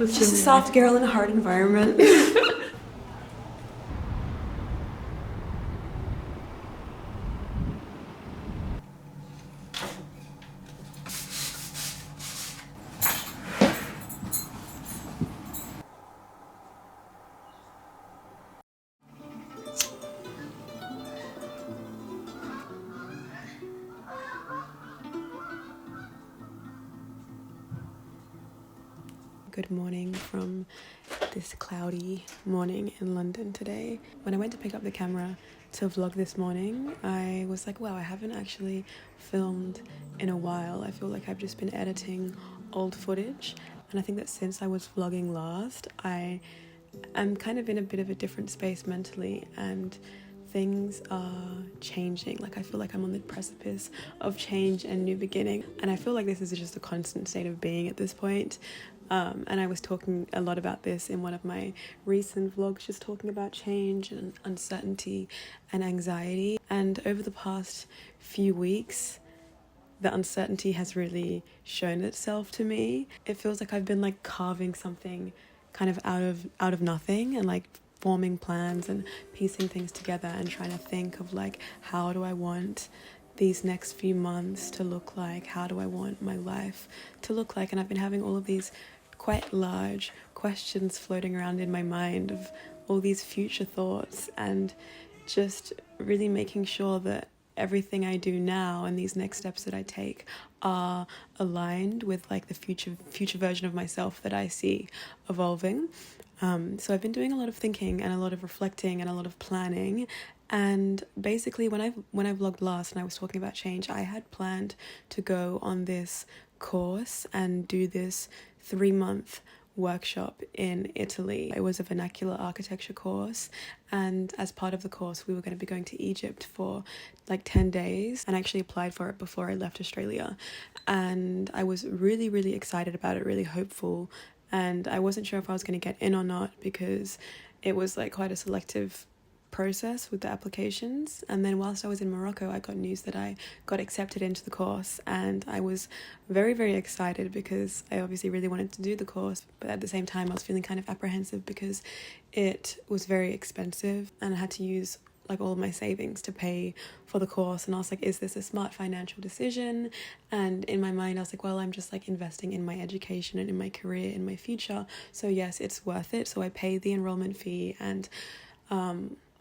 Just a soft girl in a hard environment. Good morning from this cloudy morning in London today. When I went to pick up the camera to vlog this morning, I was like, wow, I haven't actually filmed in a while. I feel like I've just been editing old footage, and I think that since I was vlogging last, I am kind of in a bit of a different space mentally, and things are changing. Like, I feel like I'm on the precipice of change and new beginning, and I feel like this is just a constant state of being at this point. And I was talking a lot about this in one of my recent vlogs, just talking about change and uncertainty and anxiety. And over the past few weeks, the uncertainty has really shown itself to me. It feels like I've been like carving something kind of out of nothing, and like forming plans and piecing things together and trying to think of like, how do I want these next few months to look like? How do I want my life to look like? And I've been having all of these quite large questions floating around in my mind of all these future thoughts, and just really making sure that everything I do now and these next steps that I take are aligned with like the future version of myself that I see evolving. So I've been doing a lot of thinking and a lot of reflecting and a lot of planning. And basically when I vlogged last and I was talking about change, I had planned to go on this course and do this 3-month workshop in Italy. It was a vernacular architecture course, and as part of the course we were going to be going to Egypt for like 10 days, and I actually applied for it before I left Australia, and I was really excited about it, really hopeful, and I wasn't sure if I was going to get in or not because it was like quite a selective process with the applications. And then whilst I was in Morocco, I got news that I got accepted into the course, and I was very excited because I obviously really wanted to do the course, but at the same time I was feeling kind of apprehensive because it was very expensive and I had to use like all of my savings to pay for the course. And I was like, is this a smart financial decision? And in my mind I was like, well, I'm just like investing in my education and in my career, in my future, so yes, it's worth it. So I paid the enrollment fee, and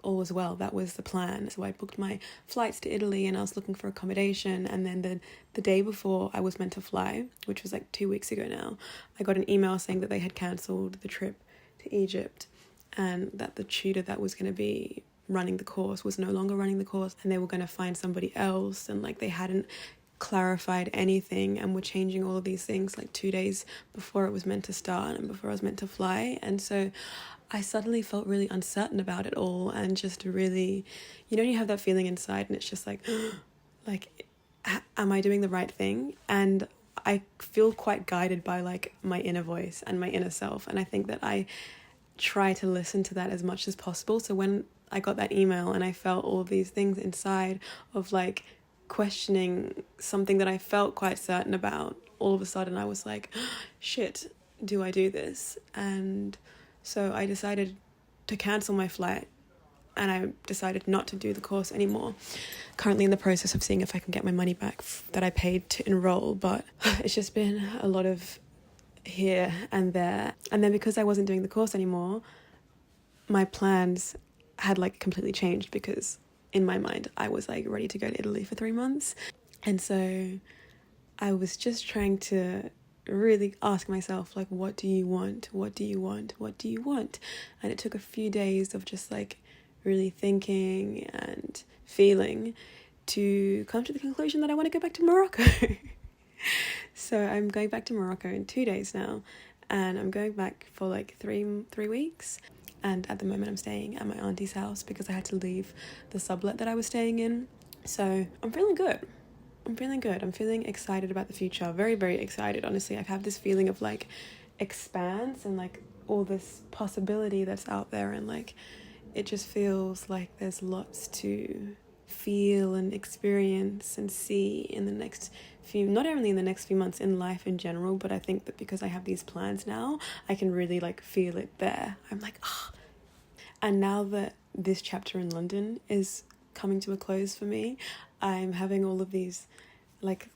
all was well. That was the plan. So I booked my flights to Italy and I was looking for accommodation, and then the day before I was meant to fly, which was like 2 weeks ago now, I got an email saying that they had cancelled the trip to Egypt, and that the tutor that was going to be running the course was no longer running the course, and they were going to find somebody else, and like they hadn't clarified anything and were changing all of these things like 2 days before it was meant to start and before I was meant to fly. And so I suddenly felt really uncertain about it all, and just really, you have that feeling inside and it's just like, like, am I doing the right thing? And I feel quite guided by like my inner voice and my inner self, and I think that I try to listen to that as much as possible. So when I got that email and I felt all these things inside of like questioning something that I felt quite certain about, all of a sudden I was like, shit, do I do this? And so I decided to cancel my flight, and I decided not to do the course anymore. Currently in the process of seeing if I can get my money back that I paid to enroll, but it's just been a lot of here and there. And then because I wasn't doing the course anymore, my plans had like completely changed, because in my mind I was like ready to go to Italy for 3 months. And so I was just trying to really ask myself, like, what do you want? What do you want? What do you want? And it took a few days of just like really thinking and feeling to come to the conclusion that I want to go back to Morocco. So I'm going back to Morocco in 2 days now, and I'm going back for like three weeks. And at the moment I'm staying at my auntie's house because I had to leave the sublet that I was staying in. So I'm feeling good. I'm feeling excited about the future. Very excited, honestly. I have this feeling of like expanse and like all this possibility that's out there, and like it just feels like there's lots to feel and experience and see in the next few, not only in the next few months, in life in general, but I think that because I have these plans now, I can really like feel it there. I'm like, ah. And now that this chapter in London is coming to a close for me, I'm having all of these like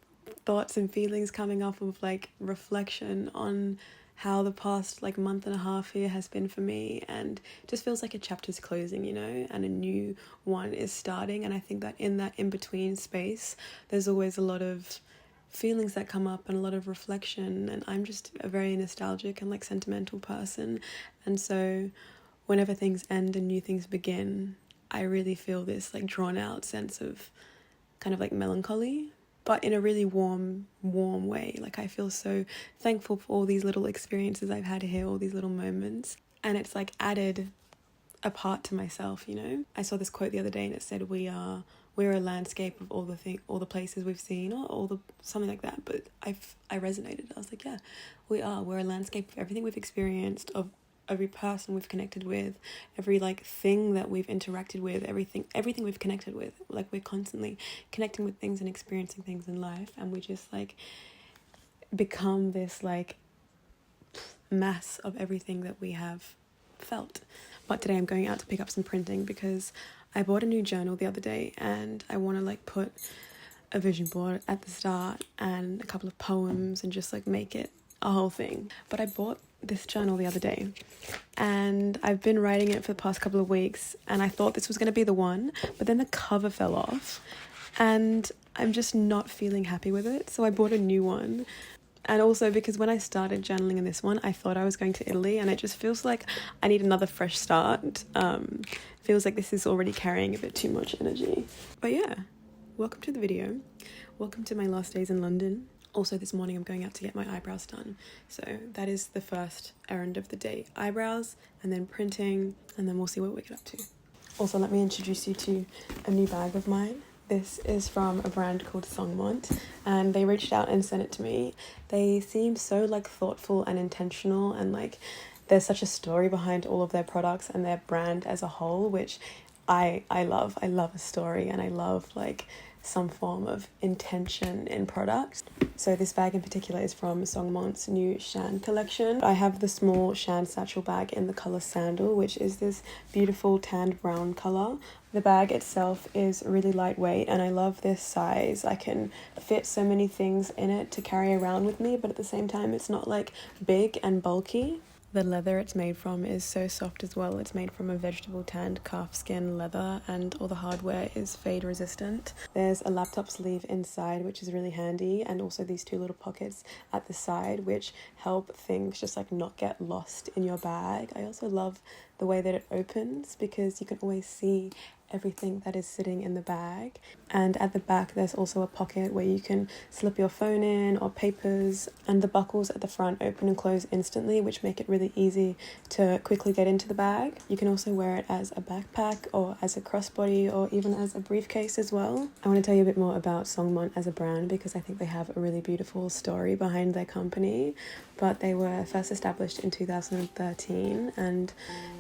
thoughts and feelings coming up of like reflection on how the past like month and a half here has been for me, and just feels like a chapter's closing, you know, and a new one is starting. And I think that in that in-between space, there's always a lot of feelings that come up and a lot of reflection, and I'm just a very nostalgic and like sentimental person, and so whenever things end and new things begin, I really feel this like drawn out sense of kind of like melancholy, but in a really warm way. Like I feel so thankful for all these little experiences I've had here, all these little moments. And it's like added a part to myself, you know? I saw this quote the other day and it said, we're a landscape of all the places we've seen, or something like that. But I resonated. I was like, yeah, we're a landscape of everything we've experienced, of every person we've connected with, every like thing that we've interacted with, everything we've connected with. Like we're constantly connecting with things and experiencing things in life, and we just like become this like mass of everything that we have felt. But today I'm going out to pick up some printing because I bought a new journal the other day, and I want to like put a vision board at the start and a couple of poems and just like make it a whole thing. But I bought this journal the other day and I've been writing it for the past couple of weeks, and I thought this was going to be the one, but then the cover fell off and I'm just not feeling happy with it, so I bought a new one. And also because when I started journaling in this one, I thought I was going to Italy, and it just feels like I need another fresh start. Feels like this is already carrying a bit too much energy. But yeah, welcome to the video. Welcome to my last days in London. Also this morning I'm going out to get my eyebrows done. So that is the first errand of the day. Eyebrows, and then printing, and then we'll see what we get up to. Also, let me introduce you to a new bag of mine. This is from a brand called Songmont, and they reached out and sent it to me. They seem so like thoughtful and intentional, and like there's such a story behind all of their products and their brand as a whole, which I love. I love a story, and I love like some form of intention in products. So this bag in particular is from Songmont's new Shan collection. I have the small Shan satchel bag in the color Sandal, which is this beautiful tanned brown color. The bag itself is really lightweight, and I love this size. I can fit so many things in it to carry around with me, but at the same time it's not like big and bulky. The leather it's made from is so soft as well. It's made from a vegetable tanned calf skin leather, and all the hardware is fade resistant. There's a laptop sleeve inside, which is really handy, and also these two little pockets at the side, which help things just like not get lost in your bag. I also love the way that it opens, because you can always see everything that is sitting in the bag. And at the back there's also a pocket where you can slip your phone in or papers, and the buckles at the front open and close instantly, which make it really easy to quickly get into the bag. You can also wear it as a backpack or as a crossbody or even as a briefcase as well. I want to tell you a bit more about Songmont as a brand, because I think they have a really beautiful story behind their company. But they were first established in 2013, and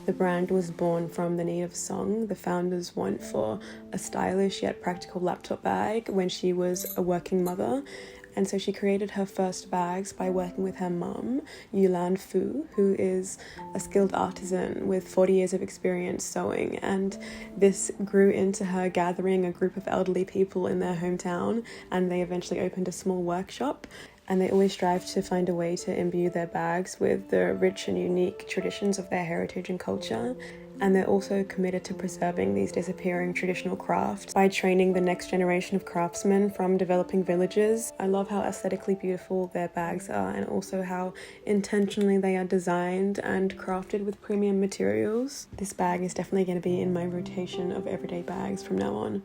the brand was born from the need of song. The founders want for a stylish yet practical laptop bag when she was a working mother, and so she created her first bags by working with her mum, Yulan Fu, who is a skilled artisan with 40 years of experience sewing, and this grew into her gathering a group of elderly people in their hometown, and they eventually opened a small workshop. And they always strive to find a way to imbue their bags with the rich and unique traditions of their heritage and culture. And they're also committed to preserving these disappearing traditional crafts by training the next generation of craftsmen from developing villages. I love how aesthetically beautiful their bags are, and also how intentionally they are designed and crafted with premium materials. This bag is definitely going to be in my rotation of everyday bags from now on.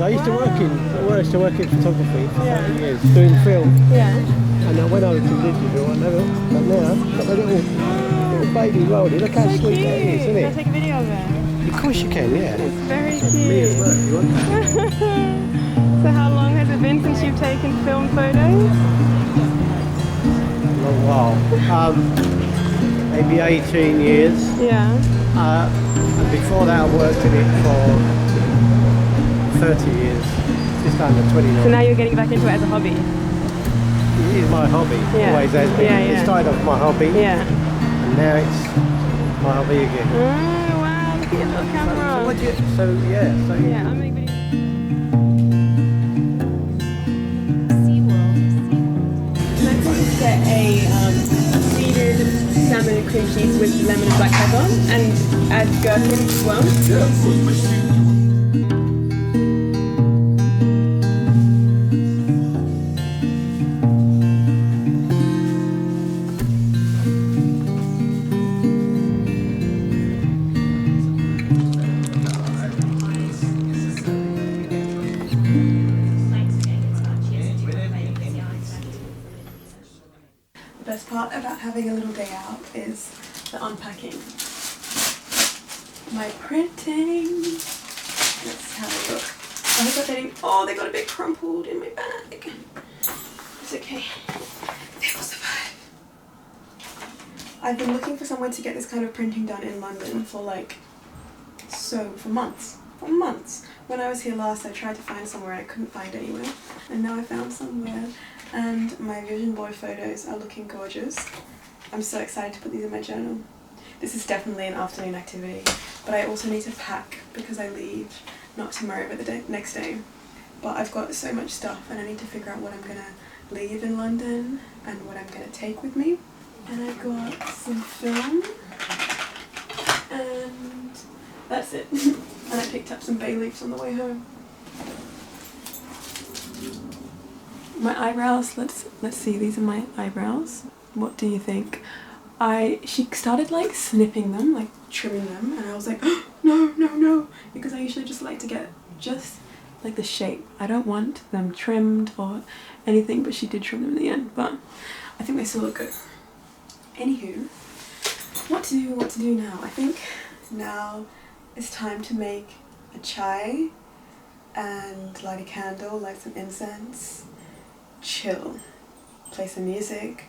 because I used to work in photography for 30 years, doing film. Yeah. And I went over to digital, but now I've got my little baby Rolly. Look how sweet that is, isn't Can I it? take a video of it? Of course you can, yeah. It's very Me as cute. well, if you want. So how long has it been since you've taken film photos? A long while. Maybe 18 years. Yeah. And before that I worked in it for 30 years. Just under 29. So now you're getting back into it as a hobby? It is my hobby. Yeah. Always has been. Yeah. It started off my hobby. Yeah. And now it's my hobby again. Oh wow, look at your little camera. Yeah, I make videos. Let's just get a seeded salmon and cream cheese with lemon and black pepper and add gherkins as well. The best part about having a little day out is the unpacking. My printing. Let's have a look. I hope they didn't. Oh, they got a bit crumpled in my bag. It's okay. They will survive. I've been looking for somewhere to get this kind of printing done in London for for months. For months. When I was here last, I tried to find somewhere I couldn't find anywhere, and now I found somewhere. And my vision board photos are looking gorgeous. I'm so excited to put these in my journal. This is definitely an afternoon activity, but I also need to pack because I leave not tomorrow but the next day. But I've got so much stuff and I need to figure out what I'm gonna leave in London and what I'm gonna take with me. And I've got some film and that's it. And I picked up some bay leaves on the way home. My eyebrows, let's see, these are my eyebrows. What do you think? She started snipping them, trimming them, and I was like, oh, no, because I usually just like to get just the shape. I don't want them trimmed or anything, but she did trim them in the end, but I think they still look good. Anywho, what to do now? I think now it's time to make a chai and light a candle, light some incense, chill, play some music,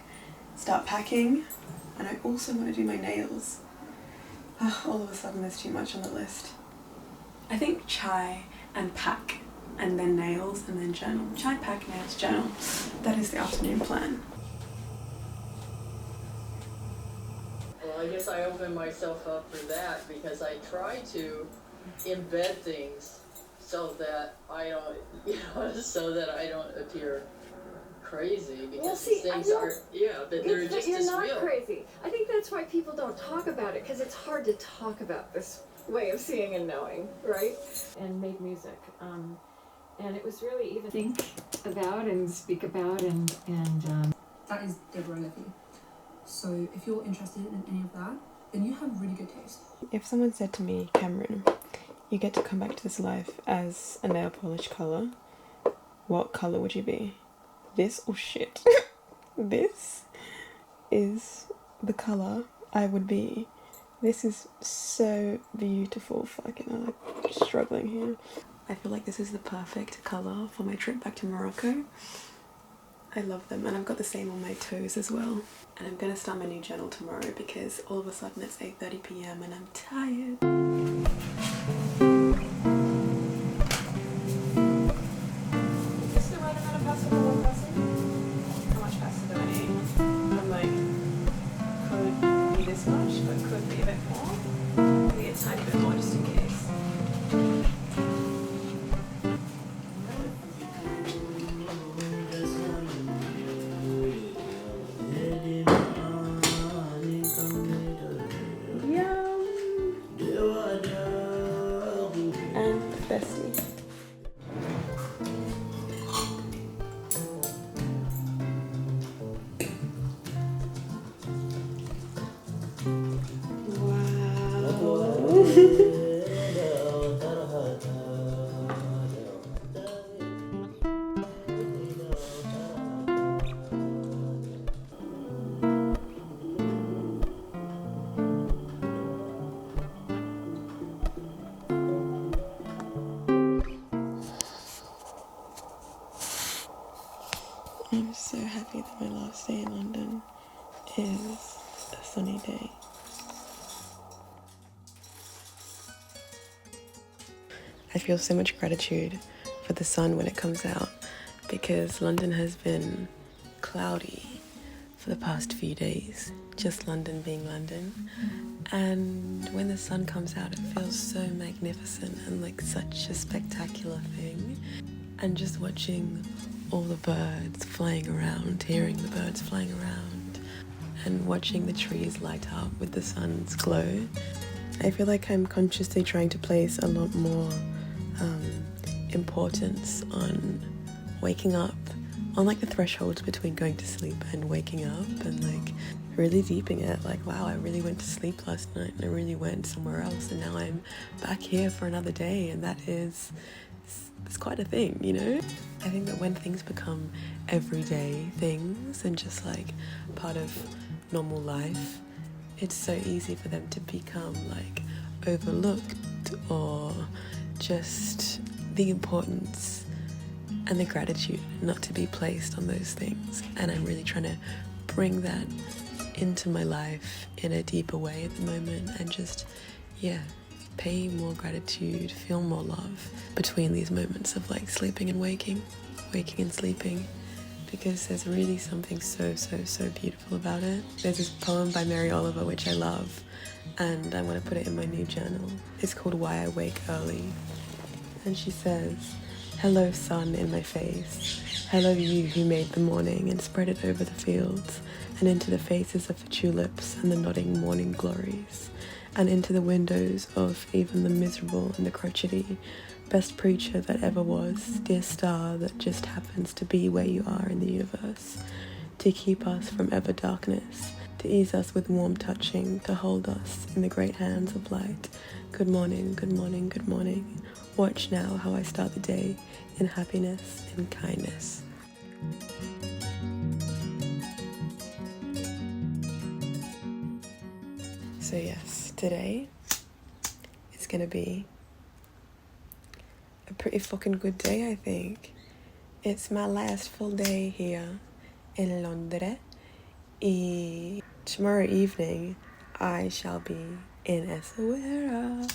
start packing, and I also want to do my nails. All of a sudden there's too much on the list. I think chai and pack, and then nails, and then journal. Chai, pack, nails, journal. That is the afternoon plan. Well, I guess I open myself up for that because I try to embed things so that I don't appear crazy, because things are, but they're just you're as not real. crazy. I think that's why people don't talk about it, because it's hard to talk about this way of seeing and knowing, right? And make music. And it was really even think about and speak about and That is Deborah Levy. So if you're interested in any of that, then you have really good taste. If someone said to me, Cameron, you get to come back to this life as a nail polish colour, what colour would you be? This or shit? This is the colour I would be. This is so beautiful. Fucking hell, I'm struggling here. I feel like this is the perfect colour for my trip back to Morocco. I love them, and I've got the same on my toes as well. And I'm gonna start my new journal tomorrow because all of a sudden it's 8:30 PM and I'm tired. Is this the right amount of pasta for one person? How much pasta do I need? I'm could be this much, but could be a bit more. Maybe a tiny bit more just in case. I'm so happy that my last day in London is a sunny day. I feel so much gratitude for the sun when it comes out, because London has been cloudy for the past few days, just London being London. And when the sun comes out, it feels so magnificent and like such a spectacular thing. And just watching all the birds flying around, hearing the birds flying around, and watching the trees light up with the sun's glow, I feel like I'm consciously trying to place a lot more importance on waking up, on like the thresholds between going to sleep and waking up, and like really deeping it, like wow, I really went to sleep last night and I really went somewhere else and now I'm back here for another day, and that is, it's quite a thing, you know? I think that when things become everyday things and just like part of normal life, it's so easy for them to become like overlooked, or just the importance and the gratitude not to be placed on those things. And I'm really trying to bring that into my life in a deeper way at the moment, and just pay more gratitude, feel more love between these moments of like sleeping and waking and sleeping, because there's really something so beautiful about it. There's this poem by Mary Oliver which I love, and I want to put it in my new journal. It's called Why I Wake Early, and she says, "Hello sun in my face, hello you who made the morning and spread it over the fields and into the faces of the tulips and the nodding morning glories, and into the windows of even the miserable and the crotchety, best preacher that ever was, dear star that just happens to be where you are in the universe, to keep us from ever darkness, to ease us with warm touching, to hold us in the great hands of light. Good morning, good morning, good morning. Watch now how I start the day in happiness and kindness." So yes, today is gonna be a pretty fucking good day, I think. It's my last full day here in London. Tomorrow evening I shall be in Essaouira.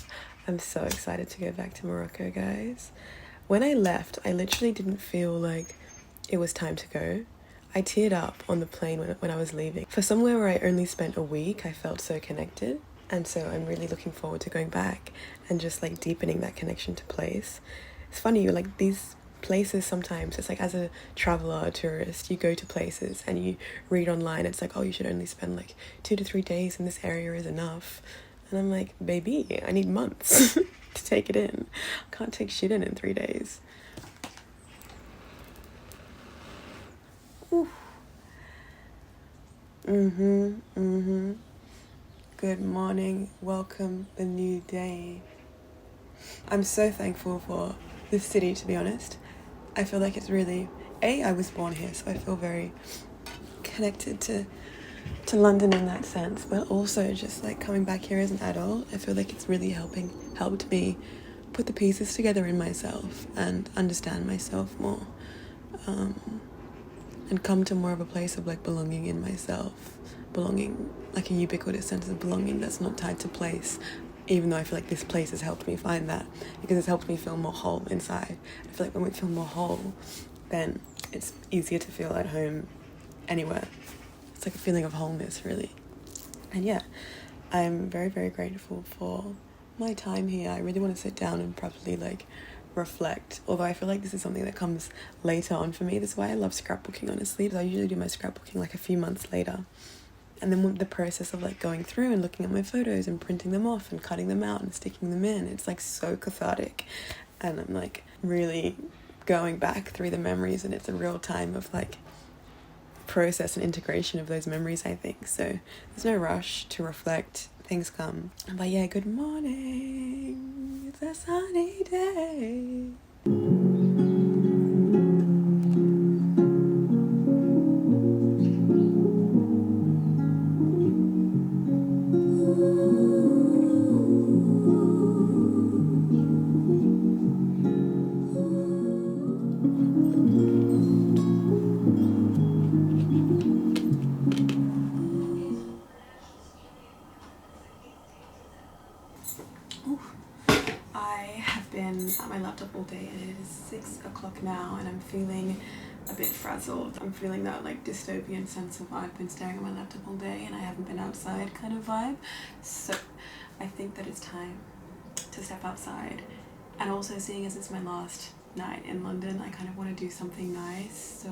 I'm so excited to go back to Morocco, guys. When I left, I literally didn't feel like it was time to go. I teared up on the plane when I was leaving. For somewhere where I only spent a week, I felt so connected. And so I'm really looking forward to going back and just like deepening that connection to place. It's funny, you're like these places sometimes, it's like as a traveler, a tourist, you go to places and you read online, it's like, oh, you should only spend like 2 to 3 days in this area is enough. And I'm like, baby, I need months to take it in. I can't take shit in 3 days. Ooh. Good morning, welcome the new day. I'm so thankful for this city, to be honest. I feel like it's really, I was born here, so I feel very connected to London in that sense, but also just like coming back here as an adult, I feel like it's really helped me put the pieces together in myself and understand myself more, and come to more of a place of like belonging in myself, belonging, like a ubiquitous sense of belonging that's not tied to place, even though I feel like this place has helped me find that, because it's helped me feel more whole inside. I feel like when we feel more whole, then it's easier to feel at home anywhere. It's like a feeling of wholeness, really. And yeah, I'm very grateful for my time here. I really want to sit down and properly like reflect, although I feel like this is something that comes later on for me. This is why I love scrapbooking, honestly, because I usually do my scrapbooking like a few months later. And then the process of like going through and looking at my photos and printing them off and cutting them out and sticking them in, it's like so cathartic. And I'm like really going back through the memories, and it's a real time of like process and integration of those memories, I think. So there's no rush to reflect, things come. But yeah, good morning, it's a sunny day. is 6 o'clock now and I'm feeling a bit frazzled. I'm feeling that like dystopian sense of I've been staring at my laptop all day and I haven't been outside kind of vibe. So I think that it's time to step outside. And also, seeing as it's my last night in London, I kind of want to do something nice. So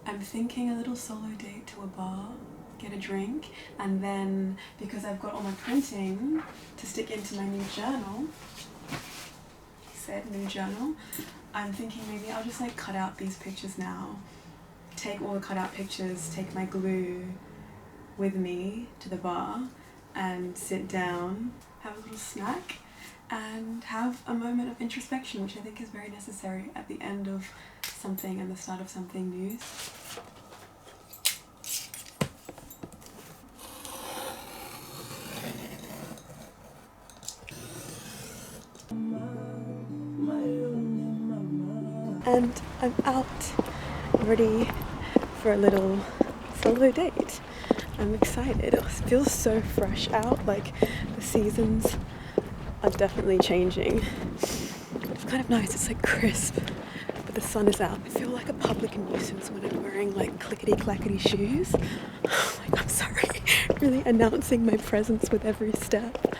I'm thinking a little solo date to a bar, get a drink, and then because I've got all my printing to stick into my new journal, said new journal, I'm thinking maybe I'll just like cut out these pictures now, take all the cut out pictures, take my glue with me to the bar and sit down, have a little snack and have a moment of introspection, which I think is very necessary at the end of something and the start of something new. And I'm out, ready for a little solo date. I'm excited. It feels so fresh out, like the seasons are definitely changing. It's kind of nice, it's like crisp, but the sun is out. I feel like a public nuisance when I'm wearing like clickety-clackety shoes. Like, I'm sorry, really announcing my presence with every step.